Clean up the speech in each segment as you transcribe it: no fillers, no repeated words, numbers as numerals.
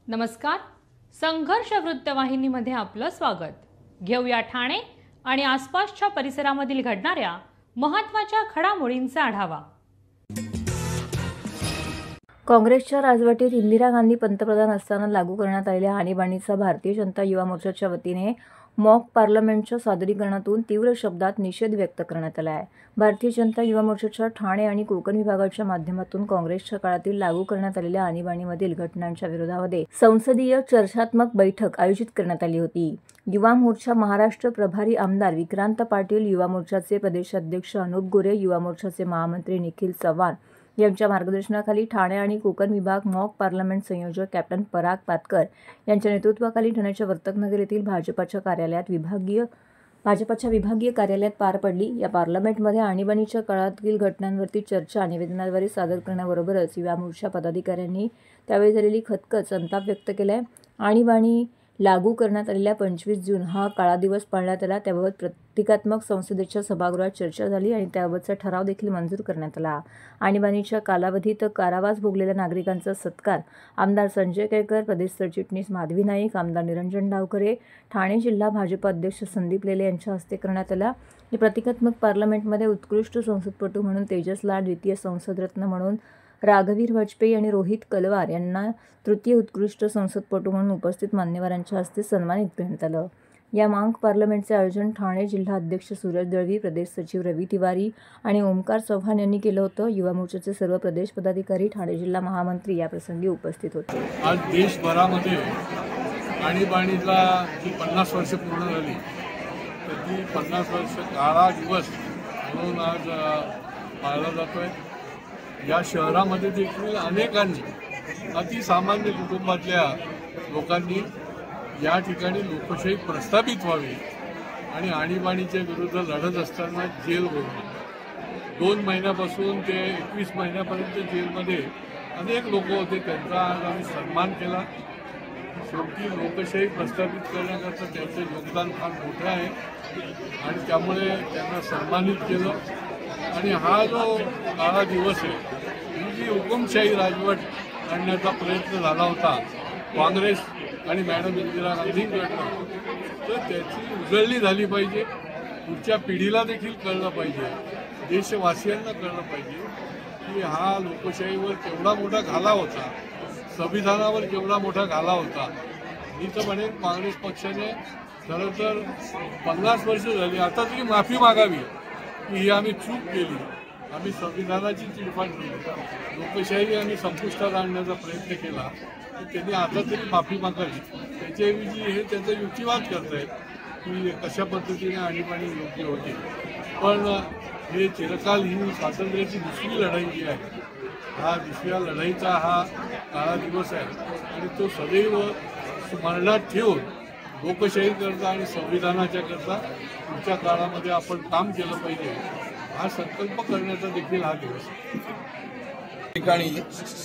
नमस्कार. संघर्ष वृत्तवाहिनीमध्ये आपलं स्वागत. घेऊया ठाणे आणि आसपासच्या परिसरामधील घडणाऱ्या महत्त्वाच्या घडामोडींचा आढावा. काँग्रेसच्या राजवटीत इंदिरा गांधी पंतप्रधान असताना लागू करण्यात आलेल्या आणीबाणीचा भारतीय जनता युवा मोर्चाच्या वतीने मॉक पार्लमेंटच्या सादरीकरणातून तीव्र शब्दात निषेध व्यक्त करण्यात आला आहे. भारतीय जनता युवा मोर्चाच्या ठाणे आणि कोकण विभागाच्या माध्यमातून काँग्रेसच्या काळातील लागू करण्यात आलेल्या आणीबाणीमधील घटनांच्या विरोधामध्ये संसदीय चर्चात्मक बैठक आयोजित करण्यात आली होती. युवा मोर्चा महाराष्ट्र प्रभारी आमदार विक्रांत पाटील, युवा मोर्चाचे प्रदेशाध्यक्ष अनुप गोरे, युवा मोर्चाचे महामंत्री निखिल चव्हाण यांच्या मार्गदर्शनाखाली ठाणे आणि कोकण विभाग मॉक पार्लमेंट संयोजक कॅप्टन पराग पातकर यांच्या नेतृत्वाखाली ठाण्याच्या वर्तकनगर येथील भाजपाच्या विभागीय कार्यालयात पार पडली. या पार्लमेंटमध्ये आणीबाणीच्या काळातील घटनांवरती चर्चा निवेदनाद्वारे सादर करण्याबरोबरच युवा मोर्चा पदाधिकाऱ्यांनी त्यावेळी झालेली खदखद संताप व्यक्त केलाय. आणीबाणी लागू करण्यात आलेल्या 25 जून हा काळा दिवस पाळण्यात आला. त्याबाबत प्रतिकात्मक संसदेच्या सभागृहात चर्चा झाली आणि त्याबाबतचा ठराव देखील मंजूर करण्यात आला. आणीबाणीच्या कालावधीत कारावास भोगलेल्या नागरिकांचा सत्कार आमदार संजय केळकर, प्रदेश सरचिटणीस माधवी नाईक, आमदार निरंजन डावखरे, ठाणे जिल्हा भाजप अध्यक्ष संदीप लेले यांच्या हस्ते करण्यात आला. या प्रतिकात्मक पार्लमेंटमध्ये उत्कृष्ट संसदपटू म्हणून तेजस लाड, द्वितीय संसदरत्न म्हणून राघवीर वाजपेयी आणि रोहित कलवार यांना तृतीय उत्कृष्ट संसदपटू म्हणून उपस्थित मान्यवरांच्या हस्ते सन्मानित करण्यात आलं. या मॉक पार्लमेंटचे आयोजन ठाणे जिल्हा अध्यक्ष सूरज दळवी, प्रदेश सचिव रवी तिवारी आणि ओमकार चव्हाण यांनी केलं होतं. युवा मोर्चाचे सर्व प्रदेश पदाधिकारी, ठाणे जिल्हा महामंत्री याप्रसंगी उपस्थित होते. आज देशभरामध्ये आणीबाणीला जी 50 वर्ष पूर्ण झाली तर ती 50 वर्ष काळा दिवस म्हणून आज पाळला जातोय. या शहरामध्ये देखील अनेकांनी, अतिसामान्य कुटुंबातल्या लोकांनी या ठिकाणी लोकशाही प्रस्थापित व्हावी आणि आणीबाणीच्या विरुद्ध लढत असताना जेल भोगली. 2 महिन्यापासून ते 21 महिन्यापर्यंत जेलमध्ये अनेक लोक होते. त्यांचा आज आम्ही सन्मान केला. शेवटी लोकशाही प्रस्थापित करण्याकरता त्यांचं योगदान फार मोठं आहे आणि त्यामुळे त्यांना सन्मानित केलं. आणि हा जो काळा दिवस आहे, ही जी हुकुमशाही राजवट आणण्याचा प्रयत्न झाला होता काँग्रेस आणि मॅडम इंदिरा गांधींकडनं, तर त्याची उजळणी झाली पाहिजे. पुढच्या पिढीला देखील कळलं पाहिजे, देशवासियांना कळलं पाहिजे की हा लोकशाहीवर केवढा मोठा घाला होता, संविधानावर केवढा मोठा घाला होता. मी तर म्हणेन काँग्रेस पक्षाने खरं तर 50 वर्ष झाली आता तरी माफी मागावी की ही आम्ही चूक केली, आम्ही संविधानाची चिडफाड केली, लोकशाही आम्ही संपुष्टात आणण्याचा प्रयत्न केला, तर त्यांनी आता तरी माफी मागावी. त्याच्याऐवजी हे त्याचा युक्तिवाद करतायत की कशा पद्धतीने आणीबाणी योग्य होते. पण हे चिरकाल ही स्वातंत्र्याची दुसरी लढाई जी आहे, हा दुसऱ्या लढाईचा हा काळा दिवस आहे आणि तो सदैव स्मरणात ठेवून लोकशाहीकरता आणि संविधानाच्या करता पुढच्या काळामध्ये आपण काम केलं पाहिजे, हा संकल्प करण्याचा देखील हा दिवस आहे. ठिकाणी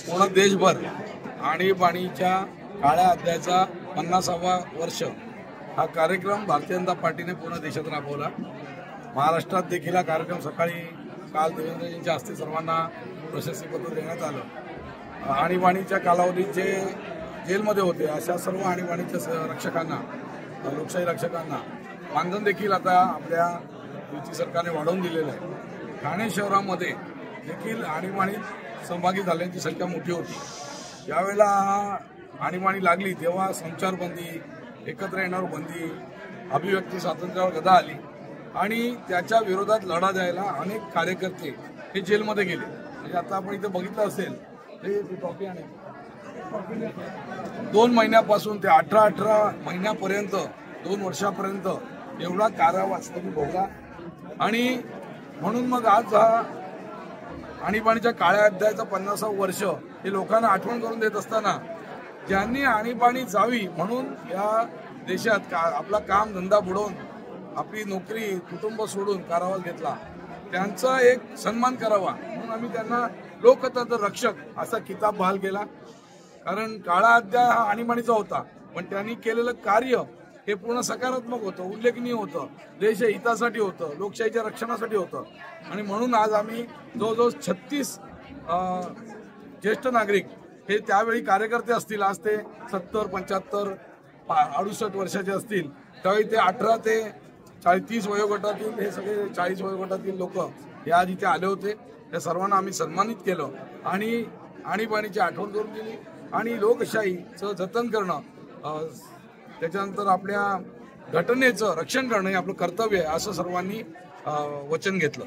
पूर्ण देशभर आणीबाणीच्या काळ्या अध्यायाचा 50वा वर्ष हा कार्यक्रम भारतीय जनता पार्टीने पूर्ण देशात राबवला. महाराष्ट्रात देखील हा कार्यक्रम सकाळी काल देवेंद्रजींच्या हस्ते सर्वांना प्रशस्तीपत्र देण्यात आलं. आणीबाणीच्या कालावधीत जे जेलमध्ये होते अशा सर्व आणीबाणीच्या रक्षकांना, लोकशाही रक्षकांना मानधन देखील आता आपल्या युती सरकारने वाढवून दिलेलं आहे. ठाणे शहरामध्ये देखील आणीबाणीत सहभागी झाल्यांची संख्या मोठी होती. यावेळेला आणीबाणी लागली तेव्हा संचारबंदी, एकत्र येण्यावर बंदी, अभिव्यक्ती स्वातंत्र्यावर गदा आली आणि त्याच्या विरोधात लढा द्यायला अनेक कार्यकर्ते हे जेलमध्ये गेले. म्हणजे आता आपण इथे बघितलं असेल, हे टॉपी आणि 2 महिन्यापासून ते 18 महिन्यापर्यंत, 2 वर्षापर्यंत एवढा कारावास त्यांनी भोगला. आणि म्हणून मग आज हा आणीबाणीच्या काळ्या अध्यायाचं 50वं वर्ष हे लोकांना आठवण करून देत असताना, ज्यांनी आणीबाणी जावी म्हणून या देशात आपला काम धंदा बुडवून, आपली नोकरी, कुटुंब सोडून कारावास घेतला, त्यांचा एक सन्मान करावा म्हणून आम्ही त्यांना लोकतंत्र रक्षक असा किताब बहाल केला. कारण काळा अध्याय हा आणीबाणीचा होता, पण त्यांनी केलेलं कार्य हे पूर्ण सकारात्मक होतं, उल्लेखनीय होतं, देश हितासाठी होतं, लोकशाहीच्या रक्षणासाठी होतं. आणि म्हणून आज आम्ही जवळजवळ 36 ज्येष्ठ नागरिक हे त्यावेळी कार्यकर्ते असतील, आज ते 70, 75, 68 वर्षाचे असतील, त्यावेळी ते 18 ते 30 वयोगटातील हे सगळे 40 वयोगटातील लोक हे आज इथे आले होते. त्या सर्वांना आम्ही सन्मानित केलं आणि आणीबाणीची आठवण करून दिली आणि लोकशाहीचं जतन करणं, त्याच्यानंतर आपल्या घटनेचं रक्षण करणं हे आपलं कर्तव्य आहे असं सर्वांनी वचन घेतलं.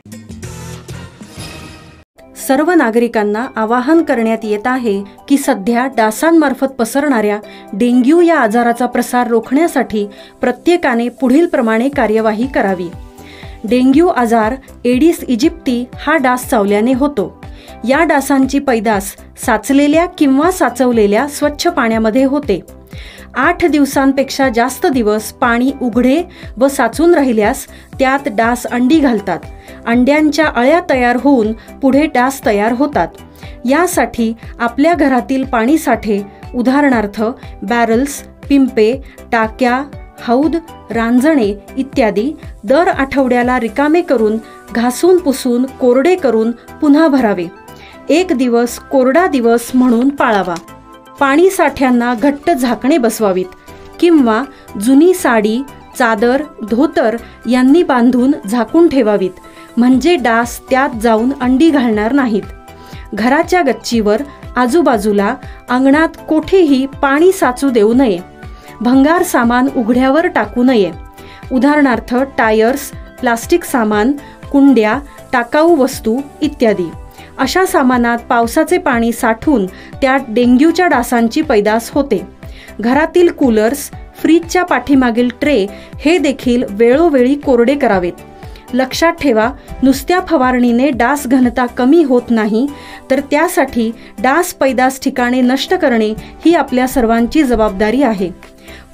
सर्व नागरिकांना आवाहन करण्यात येत आहे की सध्या डासांमार्फत पसरणाऱ्या डेंग्यू या आजाराचा प्रसार रोखण्यासाठी प्रत्येकाने पुढील प्रमाणे कार्यवाही करावी. डेंग्यू आजार एडिस इजिप्ती हा डास चावल्याने होतो. या डासांची पैदास साचलेल्या किंवा साचवलेल्या स्वच्छ पाण्यामध्ये होते. 8 दिवसांपेक्षा जास्त दिवस पाणी उघडे व साचून राहिल्यास त्यात डास अंडी घालतात. अंड्यांच्या अळ्या तयार होऊन पुढे डास तयार होतात. यासाठी आपल्या घरातील पाणीसाठे उदाहरणार्थ बॅरल्स, पिंपे, टाक्या, हौद, रांजणे इत्यादी दर आठवड्याला रिकामे करून घासून पुसून कोरडे करून पुन्हा भरावे. 1 दिवस कोरडा दिवस म्हणून पाळावा. पाणी साठ्यांना घट्ट झाकणे बसवावीत किंवा जुनी साडी, चादर, धोतर यांनी बांधून झाकून ठेवावीत, म्हणजे डास त्यात जाऊन अंडी घालणार नाहीत. घराच्या गच्चीवर, आजूबाजूला, अंगणात कोठेही पाणी साचू देऊ नये. भंगार सामान उघड्यावर टाकू नये. उदाहरणार्थ टायर्स, प्लास्टिक सामान, कुंड्या, टाकाऊ वस्तू इत्यादी. अशा सामानात पावसाचे पाणी साठून त्यात डेंग्यूच्या डासांची पैदास होते. घरातील कूलर्स, फ्रीजच्या पाठीमागील ट्रे हे देखील वेळोवेळी कोरडे करावेत. लक्षात ठेवा, नुसत्या फवारणीने डास घनता कमी होत नाही, तर त्यासाठी डास पैदास ठिकाणे नष्ट करणे ही आपल्या सर्वांची जबाबदारी आहे.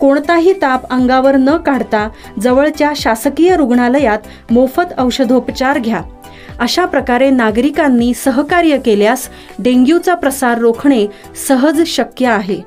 कोणताही ताप अंगावर न काढता जवळच्या शासकीय रुग्णालयात मोफत औषधोपचार घ्या. अशा प्रकारे नागरिकांनी सहकार्य केल्यास डेंग्यूचा प्रसार रोखणे सहज शक्य आहे.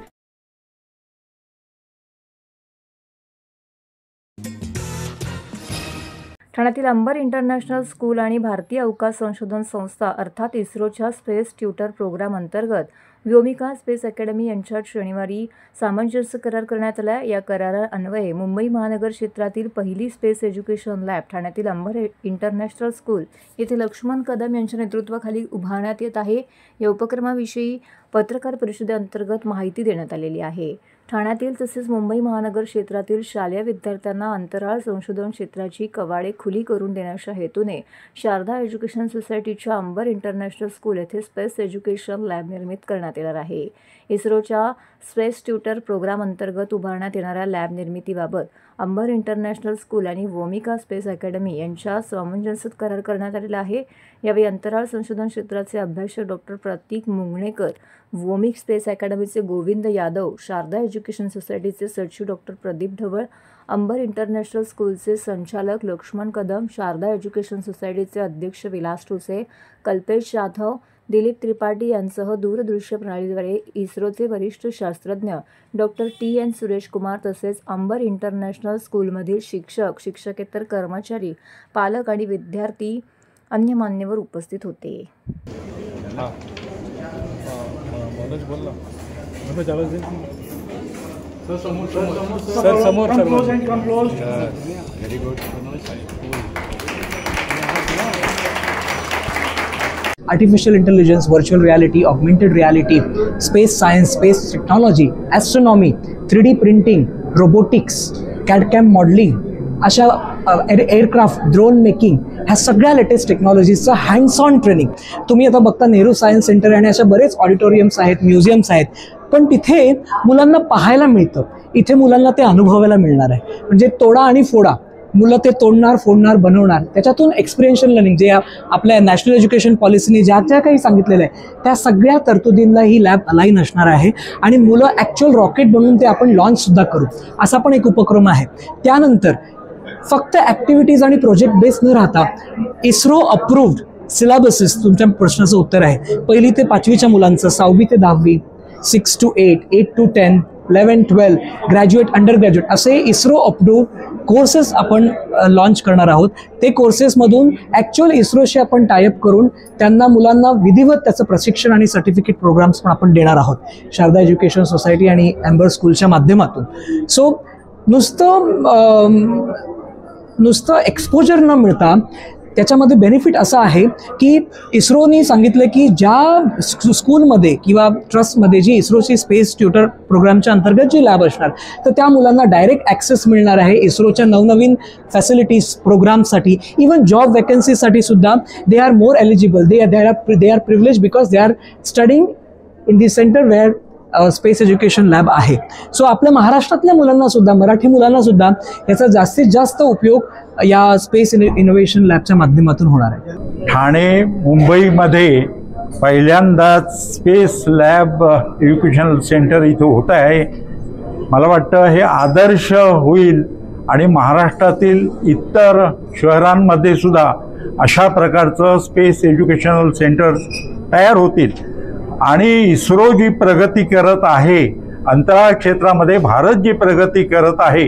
ठाण्यातील अंबर इंटरनॅशनल स्कूल आणि भारतीय अवकाश संशोधन संस्था अर्थात इस्रोच्या स्पेस ट्युटर प्रोग्राम अंतर्गत व्योमिका स्पेस अकॅडमी यांच्यात शनिवारी सामंजस्य करार करण्यात आला. या करारान्वये मुंबई महानगर क्षेत्रातील पहिली स्पेस एज्युकेशन लॅब ठाण्यातील अंबर इंटरनॅशनल स्कूल येथे लक्ष्मण कदम यांच्या नेतृत्वाखाली उभारण्यात येत आहे. या उपक्रमाविषयी पत्रकार परिषदेअंतर्गत माहिती देण्यात आलेली आहे. ठाण्यातील तसेच मुंबई महानगर क्षेत्रातील शालेय विद्यार्थ्यांना अंतराळ संशोधन क्षेत्राची कवाडे खुली करून देण्याच्या हेतूने शारदा एज्युकेशन सोसायटीच्या अंबर इंटरनॅशनल स्कूल येथे स्पेस एज्युकेशन लॅब निर्मित करण्यात येणार आहे. इस्रोच्या स्पेस ट्युटर प्रोग्राम अंतर्गत उभारण्यात येणाऱ्या लॅब निर्मितीबाबत अंबर इंटरनॅशनल स्कूल आणि व्योमिका स्पेस अकॅडमी यांच्या सामंजस्य करार करण्यात आलेला आहे. यावेळी अंतराळ संशोधन क्षेत्राचे अभ्यासक डॉक्टर प्रतीक मुंगणेकर, व्योमिक स्पेस अकॅडमीचे गोविंद यादव, शारदा एज्युकेशन सोसायटीचे सचिव डॉक्टर प्रदीप ढवळ, अंबर इंटरनॅशनल स्कूलचे संचालक लक्ष्मण कदम, शारदा एज्युकेशन सोसायटीचे अध्यक्ष विलास ठोसे, कल्पेश जाधव, दिलीप त्रिपाठी यांसह दूरदृश्य प्रणालीद्वारे इस्रोचे वरिष्ठ शास्त्रज्ञ डॉक्टर TN सुरेश कुमार तसेच अंबर इंटरनॅशनल स्कूलमधील शिक्षक, शिक्षकेतर कर्मचारी, पालक आणि विद्यार्थी अन्य मान्यवर उपस्थित होते. Artificial intelligence, virtual reality, augmented reality, space science, space technology, astronomy, 3D printing, robotics, CAD/CAM modeling, अशा एअरक्राफ्ट, ड्रोन मेकिंग, ह्या सगळ्या लेटेस्ट टेक्नॉलॉजीजचं हँड्स ऑन ट्रेनिंग तुम्ही आता बघता. नेहरू सायन्स सेंटर आणि अशा बरेच ऑडिटोरियम्स आहेत, म्युझियम्स आहेत, पण तिथे मुलांना पाहायला मिळतं. इथे मुलांना ते अनुभवायला मिळणार आहे. म्हणजे तोडा आणि फोडा, मुलं ते तोडणार, फोडणार, बनवणार. त्याच्यातून एक्सपिरियन्शियल लर्निंग जे आपल्या नॅशनल एज्युकेशन पॉलिसीने ज्या काही सांगितलेलं आहे त्या सगळ्या तरतुदींना ही लॅब अलाईन असणार आहे. आणि मुलं ॲक्च्युअल रॉकेट बनवून ते आपण लॉन्चसुद्धा करू, असा पण एक उपक्रम आहे. त्यानंतर फक्त ॲक्टिव्हिटीज आणि प्रोजेक्ट बेस न राहता इस्रो अप्रूव्ड सिलेबसेस, तुमच्या प्रश्नाचं उत्तर आहे, 1ली ते 5वीच्या मुलांचं, 6वी ते 10वी, 6 to 8, 8 to 10, 11, 12, graduate, under graduate असे इस्रो अप्रूव्ड कोर्सेस आपण लॉन्च करणार आहोत. ते कोर्सेसमधून ॲक्च्युअल इस्रोशी आपण टायअप करून त्यांना मुलांना विधिवत त्याचं प्रशिक्षण आणि सर्टिफिकेट प्रोग्राम्स पण आपण देणार आहोत शारदा एज्युकेशन सोसायटी आणि ॲम्बर स्कूलच्या माध्यमातून. सो नुसतं एक्सपोजर न मिळता त्याच्यामध्ये बेनिफिट असं आहे की इस्रोनी सांगितलं की ज्या स्कूलमध्ये किंवा ट्रस्टमध्ये जी इस्रोची स्पेस ट्युटर प्रोग्रामच्या अंतर्गत जी लॅब असणार तर त्या मुलांना डायरेक्ट ॲक्सेस मिळणार आहे इस्रोच्या नवनवीन फॅसिलिटीज प्रोग्रामसाठी. इवन जॉब वॅकन्सीसाठी सुद्धा they are more eligible. They are privilege because they are studying in the centre where space education lab आहे. सो आपल्या महाराष्ट्रातल्या मुलांना सुद्धा मराठी मुलांना सुद्धा याचा जास्तीत जास्त उपयोग या स्पेस इनोव्हेशन लॅबच्या माध्यमातून होणार आहे. ठाणे मुंबईमध्ये पहिल्यांदाच स्पेस लॅब एज्युकेशनल सेंटर इथं होत आहे. मला वाटतं हे आदर्श होईल आणि महाराष्ट्रातील इतर शहरांमध्ये सुद्धा अशा प्रकारचं स्पेस एज्युकेशनल सेंटर्स तयार होतील. आणि इस्रो जी प्रगती करत आहे, अंतराळ क्षेत्रामध्ये भारत जी प्रगती करत आहे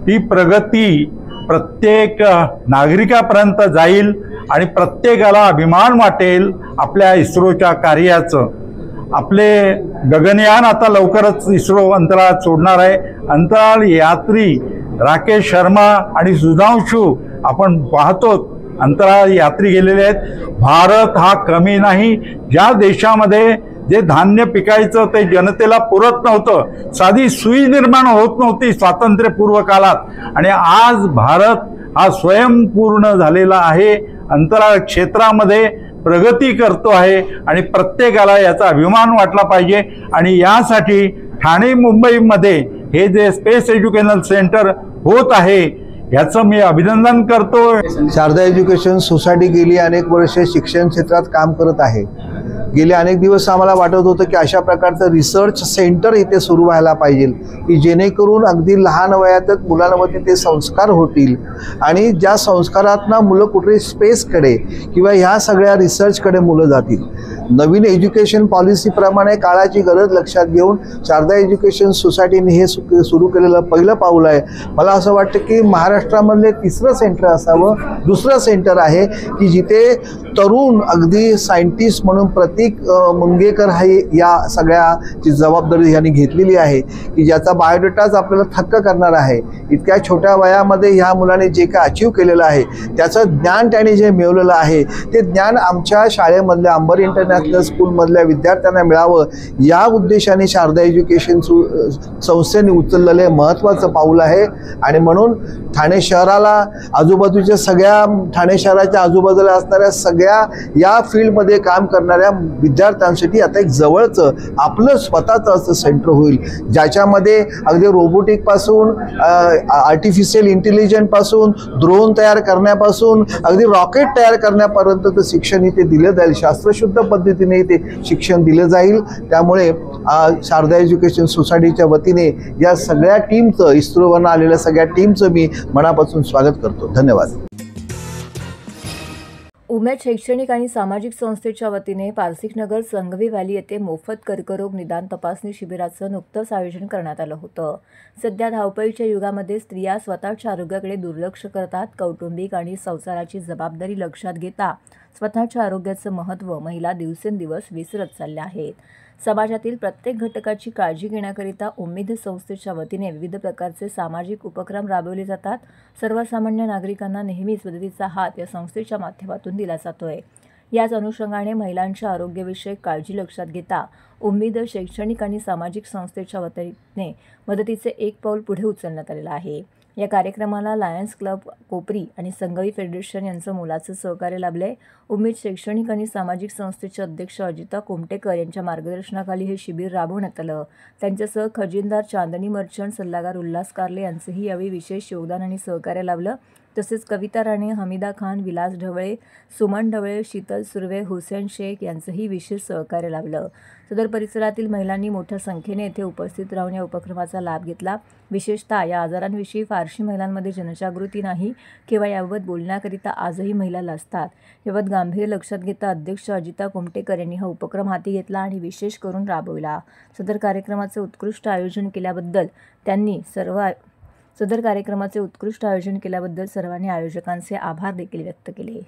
ती प्रगती प्रत्येक नागरिकापर्यंत जाईल आणि प्रत्येकाला अभिमान वाटेल आपल्या इस्रोच्या कार्याचं. आपले गगनयान आता लवकरच इस्रो अंतराळात सोडणार आहे. अंतराळ यात्री राकेश शर्मा आणि सुधांशू आपण पाहतो अंतराळ यात्री गेलेले आहेत. भारत हा कमी नाही. ज्या देशामध्ये जे धान्य पिकायचं ते जनतेला पुरत नव्हतं, साधी सुई निर्माण होत नव्हती स्वातंत्र्यपूर्व काळात, आणि आज भारत हा स्वयंपूर्ण झालेला आहे. अंतराळ क्षेत्रामध्ये प्रगती करतो आहे आणि प्रत्येकाला याचा अभिमान वाटला पाहिजे. आणि यासाठी ठाणे मुंबईमध्ये हे जे स्पेस एज्युकेशनल सेंटर होत आहे याचं मी अभिनंदन करतो. शारदा एज्युकेशन सोसायटी गेली अनेक वर्षे शिक्षण क्षेत्रात काम करत आहे. गेले अनेक दिवस आम्हाला वाटत होतं की अशा प्रकारचं रिसर्च सेंटर इथे सुरू व्हायला पाहिजे की जेणेकरून अगदी लहान वयातच मुलांवरती ते संस्कार होतील आणि ज्या संस्कारातनं मुलं कुठे स्पेसकडे किंवा ह्या सगळ्या रिसर्चकडे मुलं जातील. नवीन एज्युकेशन पॉलिसीप्रमाणे काळाची गरज लक्षात घेऊन शारदा एज्युकेशन सोसायटीने हे सुरू केलेलं पहिलं पाऊल आहे. मला असं वाटतं की महाराष्ट्रामधले तिसरं सेंटर असावं. दुसरं सेंटर आहे की जिथे तरुण अगदी सायंटिस्ट म्हणून प्रतीक मुंगेकर हे या सगळ्याची जबाबदारी यांनी घेतलेली आहे की ज्याचा बायोडेटाच आपल्याला थक्क करणार आहे. इतक्या छोट्या वयामध्ये ह्या मुलाने जे काय अचीव केलेलं आहे त्याचं ज्ञान त्याने जे मिळवलेलं आहे ते ज्ञान आमच्या शाळेमधल्या अंबर इंटरनॅशनल स्कूलमधल्या विद्यार्थ्यांना मिळावं या उद्देशाने शारदा एज्युकेशन संस्थेने उचललेले महत्त्वाचं पाऊल आहे. आणि म्हणून ठाणे शहराला आजूबाजूच्या सगळ्या ठाणे शहराच्या आजूबाजूला असणाऱ्या सगळ्या या फील्डमध्ये काम करणाऱ्या विद्यार्थ्यांसाठी आता एक जवळचं आपलं स्वतःचं असं सेंटर होईल ज्याच्यामध्ये अगदी रोबोटिकपासून आर्टिफिशियल इंटेलिजन्सपासून ड्रोन तयार करण्यापासून अगदी रॉकेट तयार करण्यापर्यंतचं शिक्षण इथे दिलं जाईल. शास्त्रशुद्ध पद्धतीने इथे शिक्षण दिलं जाईल. त्यामुळे शारदा एज्युकेशन सोसायटीच्या वतीने या सगळ्या टीमचं इस्रोवरनं आलेल्या सगळ्या टीमचं मी मनापासून स्वागत करतो. धन्यवाद. उमेद शैक्षणिक आणि सामाजिक संस्थेच्या वतीने पारसिकनगर संगवी व्हॅली येथे मोफत कर्करोग निदान तपासणी शिबिराचं नुकतंच आयोजन करण्यात आलं होतं. सध्या धावपळीच्या युगामध्ये स्त्रिया स्वतःच्या आरोग्याकडे दुर्लक्ष करतात. कौटुंबिक आणि संसाराची जबाबदारी लक्षात घेता स्वतःच्या आरोग्याचं महत्त्व महिला दिवसेंदिवस विसरत चालल्या आहेत. समाजातील प्रत्येक घटकाची काळजी घेण्याकरिता उम्मीद संस्थेच्या वतीने विविध प्रकारचे सामाजिक उपक्रम राबवले जातात. सर्वसामान्य नागरिकांना नेहमीच मदतीचा हात या संस्थेच्या माध्यमातून दिला जातोय. याच अनुषंगाने महिलांच्या आरोग्यविषयक काळजी लक्षात घेता उम्मीद शैक्षणिक आणि सामाजिक संस्थेच्या वतीने मदतीचे एक पाऊल पुढे उचलण्यात आलेलं आहे. या कार्यक्रमाला लायन्स क्लब कोपरी आणि संगवी फेडरेशन यांचं मोलाचं सहकार्य लाभलंय. उमेद शैक्षणिक आणि सामाजिक संस्थेचे अध्यक्ष अजिता कोमटेकर यांच्या मार्गदर्शनाखाली हे शिबिर राबवण्यात आलं. त्यांच्यासह खजिनदार चांदणी मर्चंट सल्लागार उल्हास कारले यांचंही यावेळी विशेष योगदान आणि सहकार्य लाभलं. तसेच कविता राणे, हमीदा खान, विलास ढवळे, सुमन ढवळे, शीतल सुर्वे, हुसेन शेख यांचंही विशेष सहकार्य लाभलं. सदर परिसरातील महिलांनी मोठ्या संख्येने येथे उपस्थित राहून या उपक्रमाचा लाभ घेतला. विशेषतः या आजारांविषयी फारशी महिलांमध्ये जनजागृती नाही किंवा याबाबत बोलण्याकरिता आजही महिला लाजतात. याबाबत गांभीर्य लक्षात घेता अध्यक्ष अजिता कोमटेकर यांनी हा उपक्रम हाती घेतला आणि विशेष करून राबविला. सदर कार्यक्रमाचे उत्कृष्ट आयोजन केल्याबद्दल त्यांनी सदर कार्यक्रमाचे उत्कृष्ट आयोजन केल्याबद्दल सर्वांनी आयोजकांचे आभार देखील व्यक्त केले.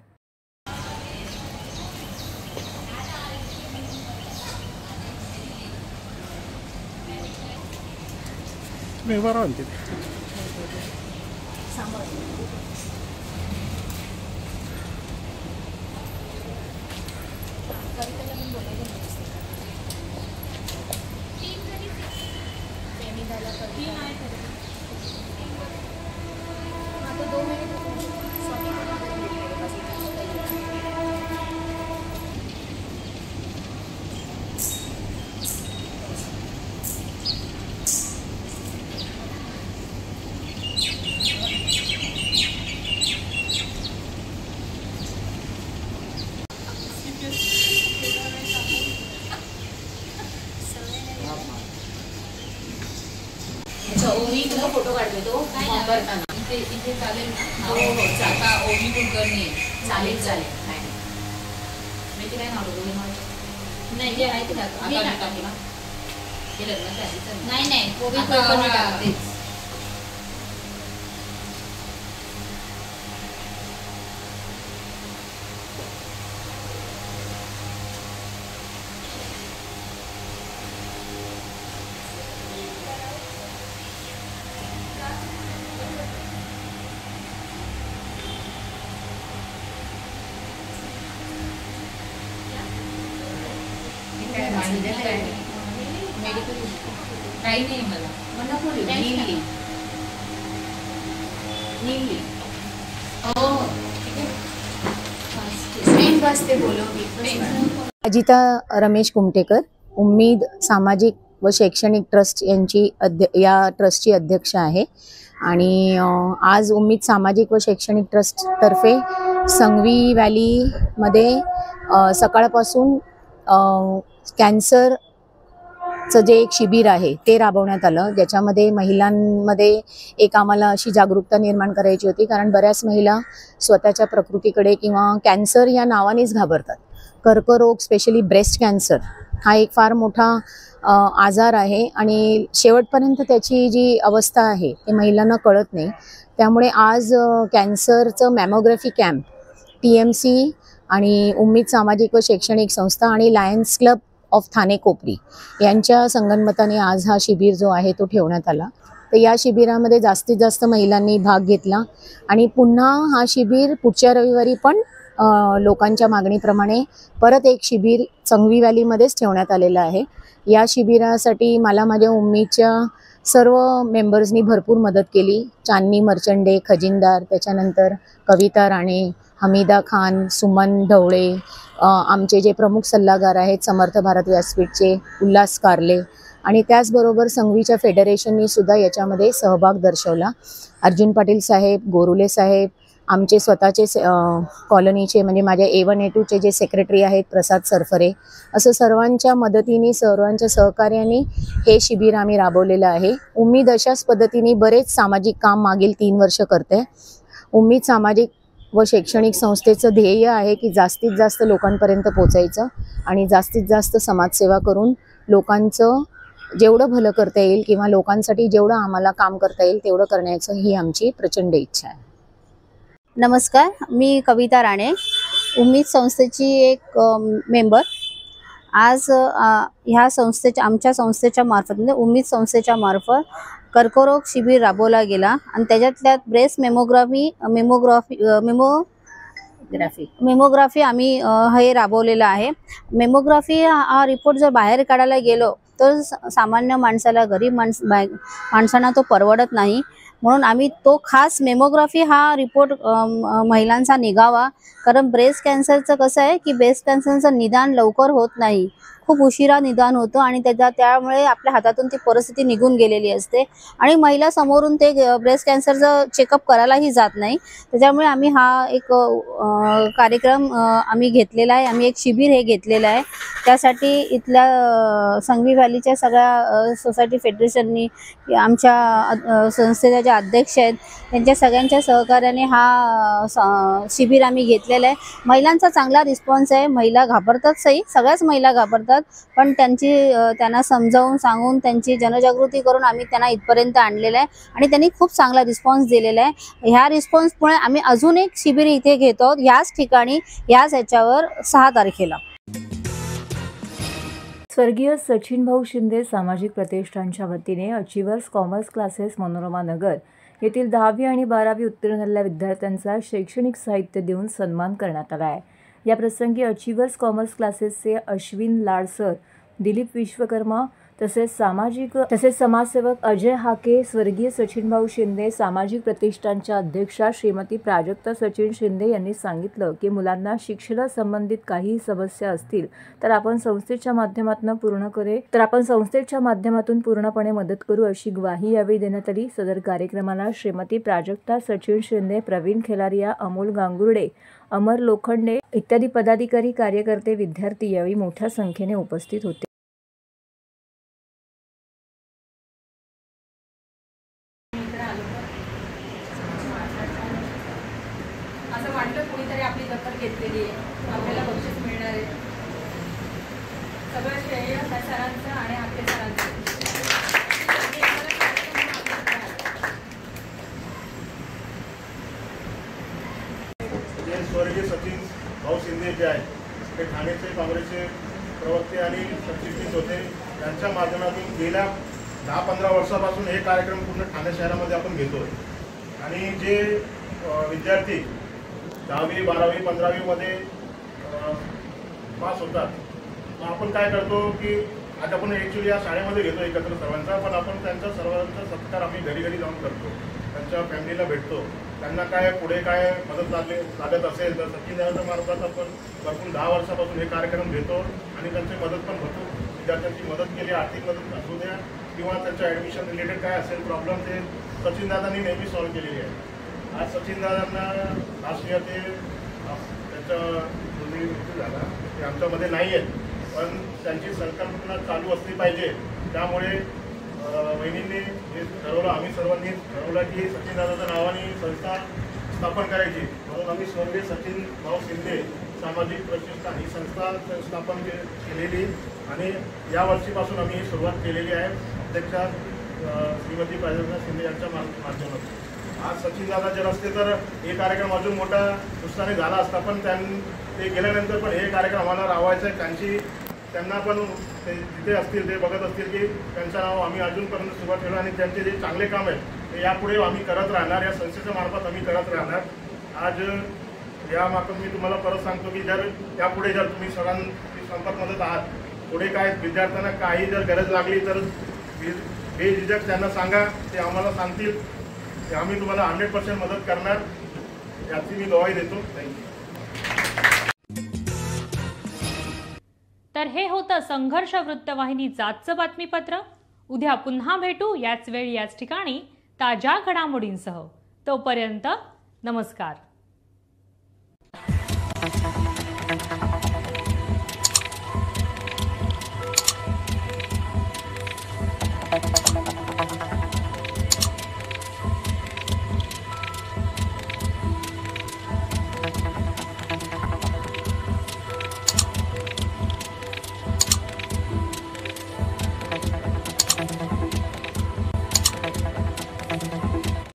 ओमी तुला फोटो काढले तो करताना इथे चालेल ना. हो हो आता ओमी कुलकर्णी चालेल चालेल काय नाही. मी ते काय नाव नाही जे आहे ते टाकलं हे लग्नाच्या आधीचं नाही नाही ओमी कुलकर्णी टाकतेच. काही नाही मला नीली हो वाजते बोलवली. अजिता रमेश कुमटेकर, उम्मीद सामाजिक व शैक्षणिक ट्रस्ट यांची या ट्रस्टची अध्यक्ष आहे. आणि आज उम्मीद सामाजिक व शैक्षणिक ट्रस्टतर्फे संगवी व्हॅलीमध्ये सकाळपासून कॅन्सरचं जे एक शिबिर आहे ते राबवण्यात आलं, ज्याच्यामध्ये महिलांमध्ये एक आम्हाला अशी जागरूकता निर्माण करायची होती, कारण बऱ्याच महिला स्वतःच्या प्रकृतीकडे किंवा कॅन्सर या नावानेच घाबरतात. कर्करोग, स्पेशली ब्रेस्ट कॅन्सर हा एक फार मोठा आजार आहे आणि शेवटपर्यंत त्याची जी अवस्था आहे ते महिलांना कळत नाही. त्यामुळे आज कॅन्सरचं मॅमोग्राफी कॅम्प TMC आणि उम्मीद सामाजिक व शैक्षणिक संस्था आणि लायन्स क्लब ऑफ ठाणे कोपरी यांच्या संगनमताने आज हा शिबिर जो आहे तो ठेवण्यात आला. तर या शिबिरामध्ये जास्तीत जास्त महिलांनी भाग घेतला आणि पुन्हा हा शिबिर पुढच्या रविवारी पण लोकांच्या मागणीप्रमाणे परत एक शिबिर संगवी व्हॅलीमध्येच ठेवण्यात आलेलं आहे. या शिबिरासाठी मला माझ्या उम्मीदच्या सर्व मेंबर्सनी भरपूर मदत केली. चांदनी मर्चंडे, खजिनदार, त्याच्यानंतर कविता राणे, हमीदा खान, सुमन ढवळे, आमचे जे प्रमुख सल्लागार आहेत समर्थ भारत व्यासपीठचे उल्हास कारले आणि त्याचबरोबर संगवीच्या फेडरेशननी सुद्धा याच्यामध्ये सहभाग दर्शवला. अर्जुन पाटील साहेब, गोरुले साहेब, आमचे स्वतःचे कॉलनीचे म्हणजे माझ्या A1 A2चे जे सेक्रेटरी आहेत प्रसाद सरफरे, असं सर्वांच्या मदतीने सर्वांच्या सहकार्याने हे शिबिर आम्ही राबवलेलं आहे. उम्मीद अशाच पद्धतीने बरेच सामाजिक काम मागील 3 वर्ष करते. उम्मीद सामाजिक व शैक्षणिक संस्थेचं ध्येय आहे की जास्तीत जास्त लोकांपर्यंत पोचायचं आणि जास्तीत जास्त समाजसेवा करून लोकांचं जेवढं भलं करता येईल किंवा लोकांसाठी जेवढं आम्हाला काम करता येईल तेवढं करण्याचं ही आमची प्रचंड इच्छा आहे. नमस्कार, मी कविता राणे, उम्मीद संस्थेची एक मेंबर. आज ह्या संस्थेच्या आमच्या संस्थेच्या मार्फत म्हणजे उम्मीद संस्थेच्या मार्फत कर्करोग शिबिर राबवला गेला आणि त्याच्यात ब्रेस्ट मेमोग्राफी आम्ही हे राबवलेलं आहे. मेमोग्राफी हा रिपोर्ट जर बाहेर काढायला गेलो तर सामान्य माणसाला, गरीब माणसांना तो परवडत नाही. म्हणून आम्ही तो खास मेमोग्राफी हा रिपोर्ट महिलांचा निघावा. कारण ब्रेस्ट कॅन्सरचं कसं आहे की ब्रेस्ट कॅन्सरचं निदान लवकर होत नाही, खूप उशिरा निदान होतं आणि त्यामुळे आपल्या हातातून ती परिस्थिती निघून गेलेली असते आणि महिला समोरून ते ब्रेस्ट कॅन्सरचं चेकअप करायलाही जात नाही. त्याच्यामुळे आम्ही हा एक कार्यक्रम आम्ही घेतलेला आहे. आम्ही एक शिबिर हे घेतलेलं आहे. त्यासाठी इथल्या संगवी व्हॅलीच्या सगळ्या सोसायटी फेडरेशननी, आमच्या संस्थेच्या ज्या अध्यक्ष आहेत त्यांच्या सगळ्यांच्या सहकार्याने हा शिबिर आम्ही घेतला. घेतलेलं आहे. महिलांचा चांगला रिस्पॉन्स आहे. महिला घाबरतात, सगळ्याच महिला घाबरतात, पण त्यांना समजावून सांगून त्यांची जनजागृती करून आम्ही त्यांना इथपर्यंत आणलेलं आहे आणि त्यांनी खूप चांगला रिस्पॉन्स दिलेला आहे. ह्या रिस्पॉन्समुळे आम्ही अजून एक शिबिर इथे घेतो याच ठिकाणी याच ह्याच्यावर 6 तारखेला. स्वर्गीय सचिन भाऊ शिंदे सामाजिक प्रतिष्ठानच्या वतीने अचिव्हर्स कॉमर्स क्लासेस मनोरमा नगर येथील 10वी आणि 12वी उत्तीर्ण झालेल्या विद्यार्थ्यांचा शैक्षणिक साहित्य देऊन सन्मान करण्यात आला आहे. या प्रसंगी अचिव्हर्स कॉमर्स क्लासेसचे अश्विन लाडसर, दिलीप विश्वकर्मा तसेच समाजसेवक अजय हाके, स्वर्गीय सचिन भाऊ शिंदे सामाजिक प्रतिष्ठानच्या अध्यक्षा श्रीमती प्राजक्ता सचिन शिंदे यांनी सांगितलं की मुलांना शिक्षणासंबंधित काही समस्या असतील तर आपण संस्थेच्या माध्यमातून पूर्णपणे मदत करू अशी ग्वाही यावेळी देण्यात आली. सदर कार्यक्रमाला श्रीमती प्राजक्ता सचिन शिंदे, प्रवीण खेलारिया, अमोल गांगुर्डे, अमर लोखंडे इत्यादी पदाधिकारी, कार्यकर्ते, विद्यार्थी यावेळी मोठ्या संख्येने उपस्थित होते. असं वाटलं कोणीतरी आपली दखल घेतलेली आहे, आपल्याला बक्षीस मिळणार आहे. सगळं श्रेय त्या सरांचं आणि आपल्या सरांचं. स्वर्गीय सचिन भाऊ शिंदे जे आहेत ते ठाण्याचे काँग्रेसचे प्रवक्ते आणि सरचिटणीस होते. त्यांच्या माध्यमातून गेल्या 10-15 वर्षापासून हे कार्यक्रम पूर्ण ठाणे शहरामध्ये आपण घेतोय. आणि जे विद्यार्थी 10वी, 12वी, 15वीमध्ये पास होतात, मग आपण काय करतो की आज आपण ॲक्च्युली या शाळेमध्ये घेतो एकत्र सर्वांचा, पण आपण त्यांचा सर्वांचा सत्कार आम्ही घरी घरी जाऊन करतो, त्यांच्या फॅमिलीला भेटतो. त्यांना काय पुढे काय मदत लागत असेल तर सचिन दादाच्या मार्फत आपण भरपूर 10 वर्षापासून हे कार्यक्रम घेतो आणि त्यांची मदत पण होतो. विद्यार्थ्यांची मदत केली, आर्थिक मदत असू द्या किंवा त्यांच्या ॲडमिशन रिलेटेड काय असेल प्रॉब्लेम ते सचिन दादांनी नेहमी सॉल्व्ह केलेली आहे. आज सचिन दादांना लास्ट इयर त्यांचा मृत्यू झाला, ते आमच्यामध्ये नाही आहेत, पण त्यांची संकल्पना चालू असली पाहिजे. त्यामुळे वहिनींनी हे ठरवलं, आम्ही सर्वांनी ठरवलं की सचिन दादाच्या नावाने संस्था स्थापन करायची. म्हणून आम्ही स्वर्गीय सचिन भाऊ शिंदे सामाजिक प्रतिष्ठान ही संस्था स्थापन केलेली आणि या वर्षीपासून आम्ही ही सुरुवात केलेली आहे अध्यक्षा श्रीमती प्राजक्ता शिंदे यांच्या माध्यमातून. आज सचिन दादा जर असते तर हे कार्यक्रम अजून मोठा उत्साहाने झाला असता, पण ते गेल्यानंतर पण हे कार्यक्रम आम्हाला राहायचं आहे. त्यांना पण ते जिथे असतील ते बघत असतील की त्यांचं नाव आम्ही अजूनपर्यंत सुरुवात केलं आणि त्यांचे जे चांगले काम आहे ते यापुढे आम्ही करत राहणार, या संस्थेच्या मार्फत आम्ही करत राहणार. आज या मार्फत मी तुम्हाला परत सांगतो की यापुढे जर तुम्ही सरांची संपर्कमध्ये आहात, पुढे काय विद्यार्थ्यांना काही जर गरज लागली तर बेझिझक त्यांना सांगा, ते आम्हाला सांगतील, ते आम्ही तुम्हाला 100% मदत करणार याची मी ग्वाही देतो. थँक्यू. तर हे होतं संघर्ष वृत्तवाहिनीचं आजचं बातमीपत्र. उद्या पुन्हा भेटू याच वेळी याच ठिकाणी ताज्या घडामोडींसह. तोपर्यंत नमस्कार.